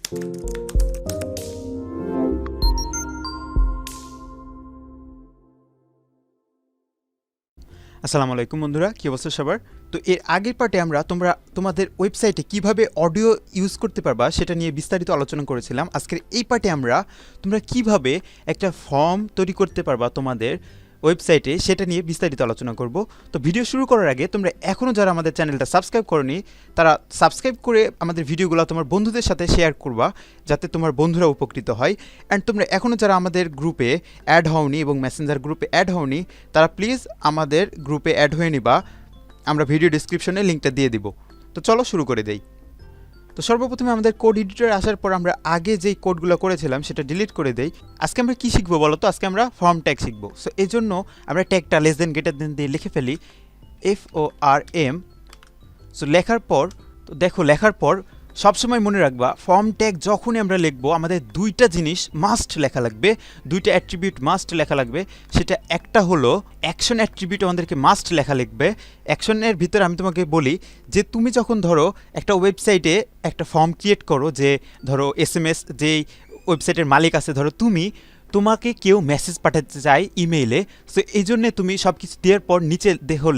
আসসালামু আলাইকুম বন্ধুরা, কি অবস্থা সবার? তো এর আগের পার্টে আমরা তোমাদের ওয়েবসাইটে কিভাবে অডিও ইউজ করতে পারবা সেটা নিয়ে বিস্তারিত আলোচনা করেছিলাম। আজকের এই পার্টে তোমরা কিভাবে একটা ফর্ম তৈরি করতে পারবা তোমাদের ওয়েবসাইটে সেটা নিয়ে বিস্তারিত আলোচনা করব। তো ভিডিও শুরু করার আগে তোমরা এখনও যারা আমাদের চ্যানেলটা সাবস্ক্রাইব করনি তারা সাবস্ক্রাইব করে আমাদের ভিডিওগুলো তোমার বন্ধুদের সাথে শেয়ার করবা, যাতে তোমার বন্ধুরা উপকৃত হয়। অ্যান্ড তোমরা এখনও যারা আমাদের গ্রুপে অ্যাড হওনি এবং মেসেঞ্জার গ্রুপে অ্যাড হওনি তারা প্লিজ আমাদের গ্রুপে অ্যাড হয়ে নিবা, আমরা ভিডিও ডিসক্রিপশনে লিঙ্কটা দিয়ে দিব। তো চলো শুরু করে দেই। তো সর্বপ্রথমে আমাদের কোড এডিটর আসার পর আমরা আগে যেই কোডগুলো করেছিলাম সেটা ডিলিট করে দেই। আজকে আমরা কি শিখবো বলো তো? আজকে আমরা ফর্ম ট্যাগ শিখবো। সো এই জন্য আমরা ট্যাগটা লেস দেন গ্রেটার দেন দিয়ে লিখে ফেলি FORM। সো লেখার পর সবসময় মনে রাখবা ফর্ম ট্যাগ যখনই আমরা লিখবো আমাদের দুইটা জিনিস মাস্ট লেখা লাগবে, দুইটা অ্যাট্রিবিউট মাস্ট লেখা লাগবে। সেটা একটা হলো অ্যাকশন অ্যাট্রিবিউট আমাদেরকে মাস্ট লেখা লিখবে। অ্যাকশনের ভিতরে আমি তোমাকে বলি যে তুমি যখন ধরো একটা ওয়েবসাইটে একটা ফর্ম ক্রিয়েট করো, যে ধরো SMS যেই ওয়েবসাইটের মালিক আছে, ধরো তোমাকে কেউ মেসেজ পাঠাতে চায় ইমেইলে। সো এই জন্যে তুমি সব কিছু দেওয়ার পর নিচে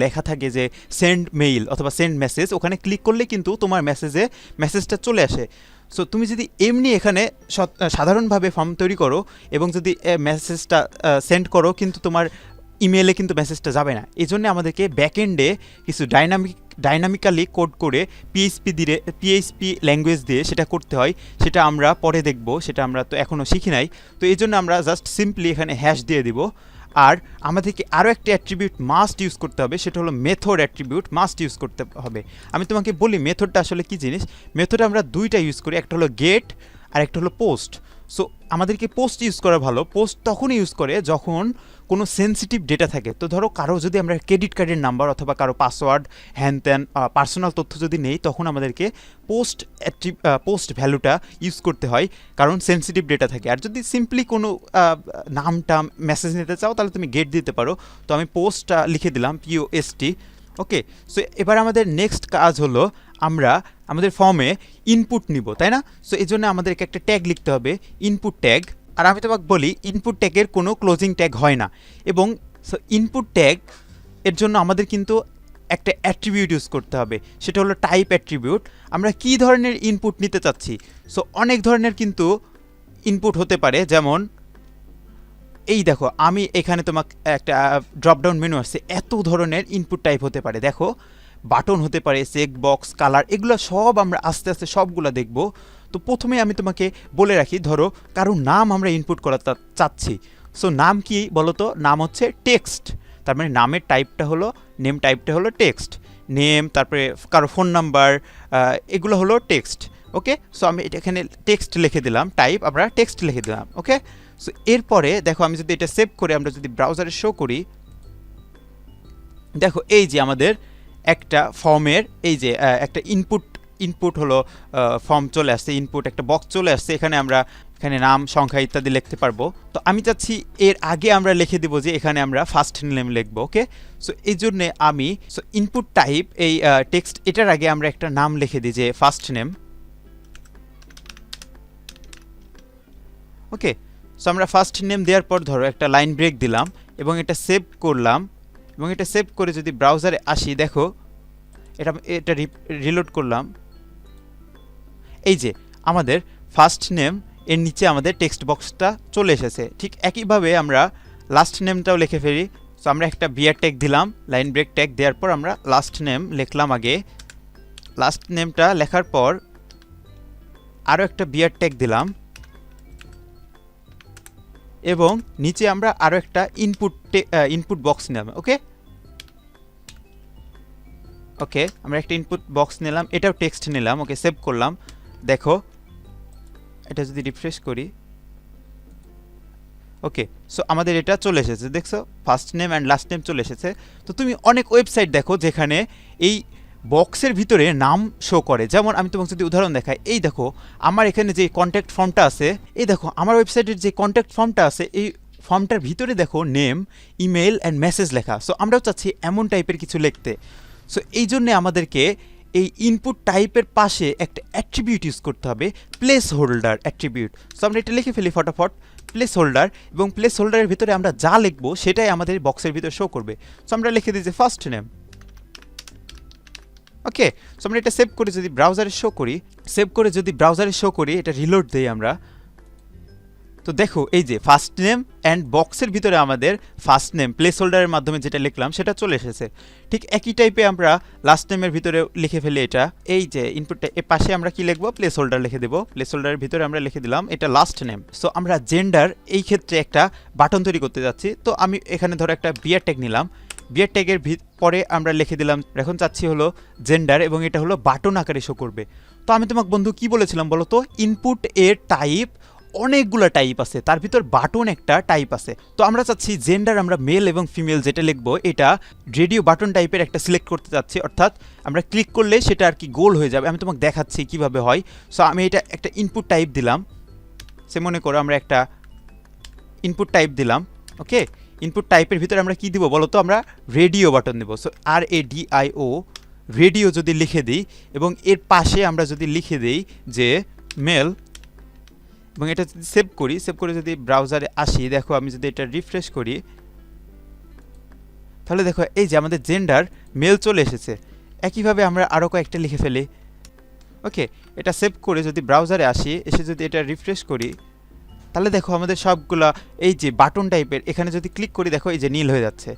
লেখা থাকে যে সেন্ড মেইল অথবা সেন্ড মেসেজ, ওখানে ক্লিক করলে কিন্তু তোমার মেসেজটা চলে আসে। সো তুমি যদি এমনি এখানে সাধারণভাবে ফর্ম তৈরি করো এবং যদি মেসেজটা সেন্ড করো কিন্তু তোমার ইমেইলে কিন্তু মেসেজটা যাবে না। এই জন্য আমাদেরকে ব্যাকএন্ডে কিছু ডাইনামিক্যালি কোড করে পিএইচপি ল্যাঙ্গুয়েজ দিয়ে সেটা করতে হয়। সেটা আমরা পরে দেখব, সেটা আমরা তো এখনও শিখি নাই। তো এই জন্য আমরা জাস্ট সিম্পলি এখানে হ্যাশ দিয়ে দিব। আর আমাদেরকে আরও একটা অ্যাট্রিবিউট মাস্ট ইউজ করতে হবে, সেটা হলো মেথড অ্যাট্রিবিউট মাস্ট ইউজ করতে হবে। আমি তোমাকে বলি মেথডটা আসলে কী জিনিস। মেথড আমরা দুইটা ইউজ করি, একটা হলো গেট আর একটা হলো পোস্ট। সো আমাদেরকে পোস্ট ইউজ করা ভালো। পোস্ট তখনই ইউজ করে যখন কোনো সেন্সিটিভ ডেটা থাকে। তো ধরো কারো যদি আমরা ক্রেডিট কার্ডের নাম্বার অথবা কারো পাসওয়ার্ড হ্যান ত্যান পার্সোনাল তথ্য যদি নেই, তখন আমাদেরকে পোস্ট ভ্যালুটা ইউজ করতে হয়, কারণ সেন্সিটিভ ডেটা থাকে। আর যদি সিম্পলি কোনো নামটা মেসেজ নিতে চাও তাহলে তুমি গেট দিতে পারো। তো আমি পোস্টটা লিখে দিলাম POST। ওকে, সো এবার আমাদের নেক্সট কাজ হলো আমরা আমাদের ফর্মে ইনপুট নিব, তাই না? সো এই জন্য আমাদেরকে একটা ট্যাগ লিখতে হবে, ইনপুট ট্যাগ। আর আমি তোমাকে বলি ইনপুট ট্যাগের কোনো ক্লোজিং ট্যাগ হয় না। এবং সো ইনপুট ট্যাগ এর জন্য আমাদের কিন্তু একটা অ্যাট্রিবিউট ইউজ করতে হবে, সেটা হলো টাইপ অ্যাট্রিবিউট। আমরা কি ধরনের ইনপুট নিতে চাচ্ছি? সো অনেক ধরনের কিন্তু ইনপুট হতে পারে, যেমন এই দেখো আমি এখানে তোমাকে একটা ড্রপডাউন মেনু আসছে, এত ধরনের ইনপুট টাইপ হতে পারে। দেখো বাটন হতে পারে, চেক বক্স, কালার, এগুলো সব আমরা আস্তে আস্তে সবগুলো দেখব। তো প্রথমে আমি তোমাকে বলে রাখি, ধরো কারো নাম আমরা ইনপুট করা চাচ্ছি। সো নাম কি বলো তো? নাম হচ্ছে টেক্সট। তার মানে নামের টাইপটা হলো নেম, টাইপটা হলো টেক্সট। নেম, তারপরে কারো ফোন নাম্বার, এগুলো হলো টেক্সট। ওকে, সো আমি এখানে টেক্সট লিখে দিলাম, টাইপ আমরা টেক্সট লিখে দিলাম। ওকে, সো এরপরে দেখো আমি যদি এটা সেভ করে আমরা যদি ব্রাউজারে শো করি, দেখো এই যে আমাদের একটা ফর্মের এই যে একটা ইনপুট হলো ফর্ম চলে আসছে, ইনপুট একটা বক্স চলে আসছে। এখানে নাম, সংখ্যা ইত্যাদি লিখতে পারবো। তো আমি চাচ্ছি এর আগে আমরা লিখে দেবো যে এখানে আমরা ফার্স্ট নেম লিখবো। ওকে, সো এই জন্যে আমি ইনপুট টাইপ এই টেক্সট, এটার আগে আমরা একটা নাম লিখে দিই যে ফার্স্ট নেম। ওকে, সো আমরা ফার্স্ট নেম দেওয়ার পর ধরো একটা লাইন ব্রেক দিলাম এবং এটা সেভ করলাম। এবং এটা সেভ করে যদি ব্রাউজারে আসি, দেখো এটা রিলোড করলাম, এই যে আমাদের ফার্স্ট নেম এর নিচে আমাদের টেক্সট বক্সটা চলে এসেছে। ঠিক একইভাবে আমরা লাস্ট নেমটাও লিখে ফেলি। সো আমরা একটা বিয়ার ট্যাগ দিলাম, লাইন ব্রেক ট্যাগ দেওয়ার পর আমরা লাস্ট নেম লিখলাম। আগে লাস্ট নেমটা লেখার পর আরও একটা বিয়ার ট্যাগ দিলাম এবং নিচে আমরা আরও একটা ইনপুট বক্স নিলাম। ওকে, আমরা একটা ইনপুট বক্স নিলাম, এটাও টেক্সট নিলাম। ওকে, সেভ করলাম। দেখো এটা যদি রিফ্রেশ করি, ওকে, সো আমাদের এটা চলে এসেছে। দেখছো first name and last name চলে এসেছে। তো তুমি অনেক ওয়েবসাইট দেখো যেখানে এই বক্সের ভিতরে নাম শো করে। যেমন আমি তোমাকে যদি উদাহরণ দেখাই, এই দেখো আমার এখানে যে কন্ট্যাক্ট ফর্মটা আছে, এই দেখো আমার ওয়েবসাইটের যে কন্ট্যাক্ট ফর্মটা আছে, এই ফর্মটার ভিতরে দেখো নেম, ইমেল অ্যান্ড মেসেজ লেখা। সো আমরাও চাচ্ছি এমন টাইপের কিছু লিখতে। সো এই জন্যে আমাদেরকে এই ইনপুট টাইপের পাশে একটা অ্যাট্রিবিউট ইউজ করতে হবে, প্লেস হোল্ডার অ্যাট্রিবিউট। সো আমরা এটা লিখে ফেলি ফটাফট, প্লেস হোল্ডার, এবং প্লেস হোল্ডারের ভিতরে আমরা যা লিখবো সেটাই আমাদের বক্সের ভিতরে শো করবে। সো আমরা লিখে দিই যে ফার্স্ট নেম। ওকে, সো আমরা এটা সেভ করে যদি ব্রাউজারে শো করি, এটা রিলোড দেই আমরা, তো দেখো এই যে ফার্স্ট নেম অ্যান্ড বক্সের ভিতরে আমাদের ফার্স্ট নেম প্লেস হোল্ডারের মাধ্যমে যেটা লিখলাম সেটা চলে এসেছে। ঠিক একই টাইপে আমরা লাস্ট নেমের ভিতরে লিখে ফেলি এটা, এই যে ইনপুটটা এর পাশে আমরা কি লিখবো, প্লেস হোল্ডার লিখে দেবো, প্লেস হোল্ডারের ভিতরে আমরা লিখে দিলাম এটা লাস্ট নেম। সো আমরা জেন্ডার এই ক্ষেত্রে একটা বাটন তৈরি করতে যাচ্ছি, তো আমি এখানে ধরো একটা বিয়ার ট্যাগ নিলাম, বিয়ার ট্যাগের পরে আমরা লিখে দিলাম, এখন চাচ্ছি হলো জেন্ডার, এবং এটা হলো বাটন আকারে শো করবে। তো আমি তোমাকে বন্ধু কি বলেছিলাম বলো তো, ইনপুট এর টাইপ অনেকগুলো টাইপ আছে, তার ভিতর বাটন একটা টাইপ আছে। তো আমরা চাচ্ছি জেন্ডার আমরা মেল এবং ফিমেল যেটা লিখবো এটা রেডিও বাটন টাইপের একটা সিলেক্ট করতে চাচ্ছি, অর্থাৎ আমরা ক্লিক করলে সেটা আর কি গোল হয়ে যাবে। আমি তোমাকে দেখাচ্ছি কিভাবে হয়। সো আমি এটা একটা ইনপুট টাইপ দিলাম, সে মনে করো আমরা একটা ইনপুট টাইপ দিলাম। ওকে, ইনপুট টাইপের ভিতরে আমরা কি দিব বলো তো, আমরা রেডিও বাটন দেবো। সো RADIO রেডিও যদি লিখে দিই, এবং এর পাশে আমরা যদি লিখে দিই যে মেল, এবং এটা যদি সেভ করে যদি ব্রাউজারে আসি, দেখো আমি যদি এটা রিফ্রেশ করি, তাহলে দেখো এই যে আমাদের জেন্ডার মেল চলে এসেছে। একইভাবে আমরা আরও কয়েকটা লিখে ফেলি। ওকে, এটা সেভ করে যদি ব্রাউজারে আসি, এসে যদি এটা রিফ্রেশ করি, তাহলে দেখো আমাদের সবগুলা এই যে বাটন টাইপের, এখানে যদি ক্লিক করি দেখো এই যে নীল হয়ে যাচ্ছে।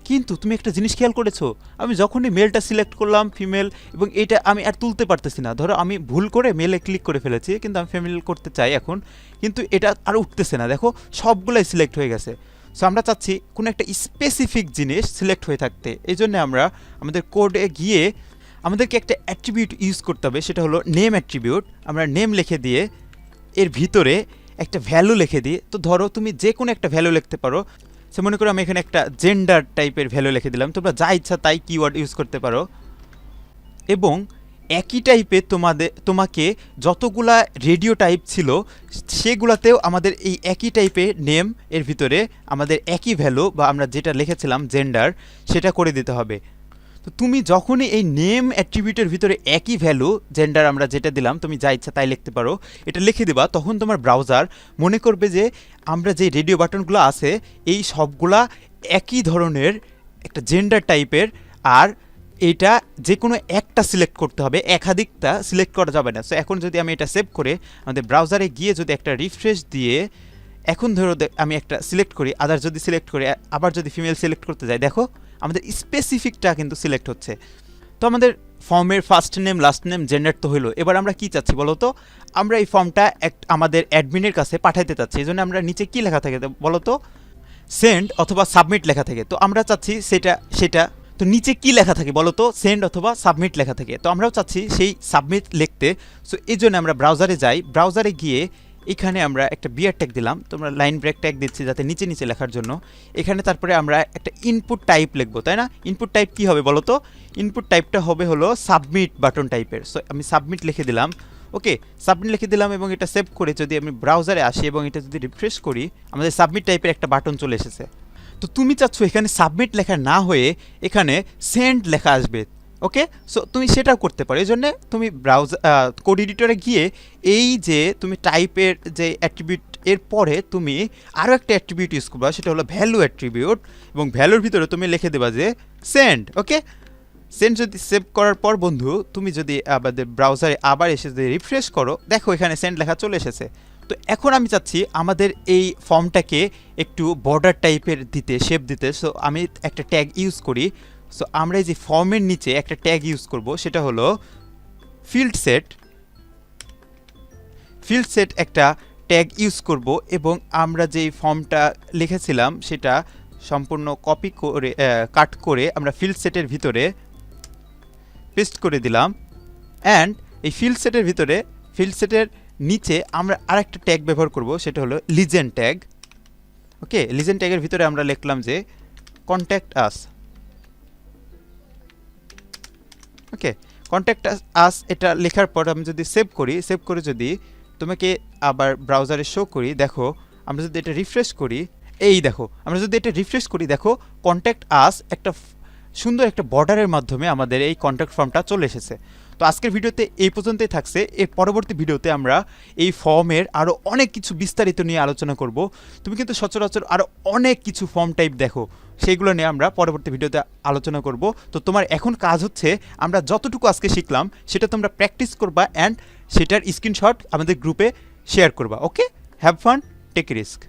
কিন্তু তুমি একটা জিনিস খেয়াল করেছো, আমি যখনই মেলটা সিলেক্ট করলাম ফিমেল, এবং এটা আমি আর তুলতে পারতেছি না। ধরো আমি ভুল করে মেলে ক্লিক করে ফেলেছি, কিন্তু আমি ফিমেল করতে চাই এখন, কিন্তু এটা আর উঠতেছে না, দেখো সবগুলাই সিলেক্ট হয়ে গেছে। সো আমরা চাচ্ছি কোনো একটা স্পেসিফিক জিনিস সিলেক্ট হয়ে থাকতে, এই জন্য আমরা আমাদের কোডে গিয়ে আমাদেরকে একটা অ্যাট্রিবিউট ইউজ করতে হবে, সেটা হলো নেম অ্যাট্রিবিউট। আমরা নেম লিখে দিয়ে এর ভিতরে একটা ভ্যালু লিখে দিই। তো ধরো তুমি যে কোনো একটা ভ্যালু লিখতে পারো, সে মনে করো আমি এখানে একটা জেন্ডার টাইপের ভ্যালু লিখে দিলাম, তোমরা যা ইচ্ছা তাই কিওয়ার্ড ইউজ করতে পারো। এবং একই টাইপে তোমাকে যতগুলা রেডিও টাইপ ছিল সেগুলাতেও আমাদের এই একই টাইপে নেম এর ভিতরে আমাদের একই ভ্যালু বা আমরা যেটা লিখেছিলাম জেন্ডার সেটা করে দিতে হবে। তো তুমি যখনই এই নেম অ্যাট্রিবিউটের ভিতরে একই ভ্যালু জেন্ডার আমরা যেটা দিলাম, তুমি যা ইচ্ছা তাই লিখতে পারো, এটা লিখে দিবা, তখন তোমার ব্রাউজার মনে করবে যে আমরা যে রেডিও বাটনগুলো আছে এই সবগুলা একই ধরনের একটা জেন্ডার টাইপের, আর এটা যে কোনো একটা সিলেক্ট করতে হবে, একাধিকটা সিলেক্ট করা যাবে না। সো এখন যদি আমি এটা সেভ করে আমাদের ব্রাউজারে গিয়ে যদি একটা রিফ্রেশ দিয়ে এখন ধরো আমি একটা সিলেক্ট করি, আদার যদি সিলেক্ট করি, আবার যদি ফিমেল সিলেক্ট করতে যাই, দেখো আমাদের স্পেসিফিকটা কিন্তু সিলেক্ট হচ্ছে। তো আমাদের ফর্মের first name last name gender তো হলো, এবার আমরা কি চাচ্ছি বলো তো, আমরা এই ফর্মটা আমাদের অ্যাডমিনের কাছে পাঠাইতে চাচ্ছি। এই জন্য আমরা নিচে কি লেখা থাকে বলো তো, সেন্ড অথবা সাবমিট লেখা থাকে। তো আমরা চাচ্ছি সেটা তো নিচে কি লেখা থাকে বলো তো, সেন্ড অথবা সাবমিট লেখা থাকে। তো আমরাও চাচ্ছি সেই সাবমিট লিখতে। সো এই জন্য আমরা ব্রাউজারে যাই, ব্রাউজারে গিয়ে এখানে আমরা একটা বিয়ার ট্যাগ দিলাম, তোমরা লাইন ব্রেক ট্যাগ দিচ্ছি যাতে নিচে নিচে লেখার জন্য। এখানে তারপরে আমরা একটা ইনপুট টাইপ লিখবো, তাই না? ইনপুট টাইপ কি হবে বলো তো, ইনপুট টাইপটা হবে হলো সাবমিট বাটন টাইপের। সো আমি সাবমিট লিখে দিলাম। ওকে, সাবমিট লিখে দিলাম এবং এটা সেভ করে যদি আমি ব্রাউজারে আসি এবং এটা যদি রিফ্রেশ করি, আমাদের সাবমিট টাইপের একটা বাটন চলে এসেছে। তো তুমি চাচ্ছ এখানে সাবমিট লেখা না হয়ে এখানে সেন্ড লেখা আসবে। ওকে, সো তুমি সেটাও করতে পারো। এই জন্য তুমি কোড এডিটরে গিয়ে এই যে তুমি টাইপের যে অ্যাট্রিবিউট এর পরে তুমি আরও একটা অ্যাট্রিবিউট ইউজ করবা, সেটা হলো ভ্যালু অ্যাট্রিবিউট, এবং ভ্যালুর ভিতরে তুমি লিখে দেবা যে সেন্ড। ওকে, সেন্ড যদি সেভ করার পর বন্ধু তুমি যদি আমাদের ব্রাউজারে আবার এসে যদি রিফ্রেশ করো, দেখো এখানে সেন্ড লেখা চলে এসেছে। তো এখন আমি চাচ্ছি আমাদের এই ফর্মটাকে একটু বর্ডার টাইপের দিতে, শেপ দিতে। সো আমি একটা ট্যাগ ইউজ করি। সো আমরা এই যে ফর্মের নিচে একটা ট্যাগ ইউজ করব, সেটা হলো ফিল্ড সেট একটা ট্যাগ ইউজ করব, এবং আমরা যেই ফর্মটা লিখেছিলাম সেটা সম্পূর্ণ কপি করে কাট করে আমরা ফিল্ড সেটের ভিতরে পেস্ট করে দিলাম। অ্যান্ড এই ফিল্ড সেটের নিচে আমরা আরেকটা ট্যাগ ব্যবহার করব, সেটা হলো লিজেন্ড ট্যাগ। ওকে, লিজেন্ড ট্যাগের ভিতরে আমরা লিখলাম যে কন্ট্যাক্ট আস। ওকে, কন্ট্যাক্ট আস এটা লেখার পর আমি যদি সেভ করে যদি তোমাকে আবার ব্রাউজারে শো করি, দেখো আমরা যদি এটা রিফ্রেশ করি, এই দেখো আমরা যদি এটা রিফ্রেশ করি, দেখো কন্ট্যাক্ট আস একটা সুন্দর একটা বর্ডারের মাধ্যমে আমাদের এই কন্ট্যাক্ট ফর্মটা চলে এসেছে। তো আজকের ভিডিওতে এই পর্যন্তই থাকছে। এর পরবর্তী ভিডিওতে আমরা এই ফর্মের আরও অনেক কিছু বিস্তারিত নিয়ে আলোচনা করব। তুমি কিন্তু সচরাচর আরও অনেক কিছু ফর্ম টাইপ দেখো, সেইগুলো নিয়ে আমরা পরবর্তী ভিডিওতে আলোচনা করব। তো তোমার এখন কাজ হচ্ছে আমরা যতটুকু আজকে শিখলাম সেটা তোমরা প্র্যাকটিস করবা অ্যান্ড সেটার স্ক্রিনশট আমাদের গ্রুপে শেয়ার করবা। ওকে, হ্যাভ ফান, টেক রিস্ক।